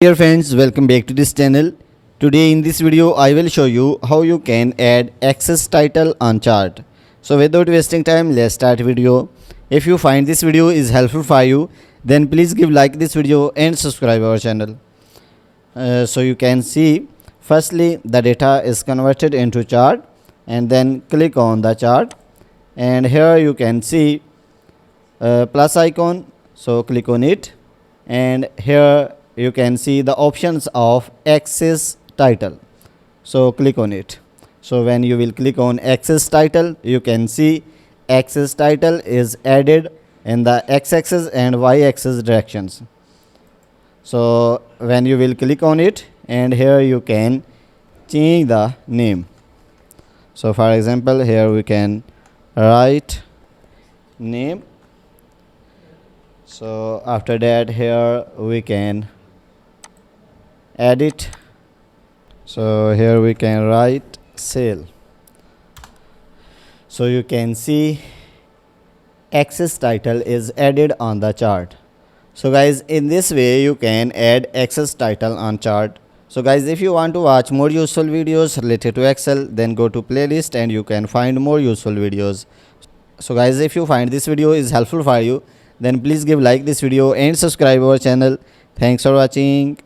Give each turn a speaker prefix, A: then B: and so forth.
A: Dear friends, welcome back to this channel. Today in this video I will show you how you can add access title on chart. So without wasting time, let's start video. If you find this video is helpful for you, then please give like this video and subscribe our channel. So you can see firstly the data is converted into chart, and then click on the chart, and here you can see plus icon, so click on it, and here you can see the options of access title, so click on it. So when you will click on access title, you can see access title is added in the x-axis and y-axis directions. So when you will click on it, and here you can change the name. So for example, here we can write name. So after that, here we can edit. So here we can write sale. So you can see access title is added on the chart. So guys, in this way you can add access title on chart. So guys, if you want to watch more useful videos related to Excel, then go to playlist and you can find more useful videos. So guys, if you find this video is helpful for you, then please give like this video and subscribe our channel. Thanks for watching.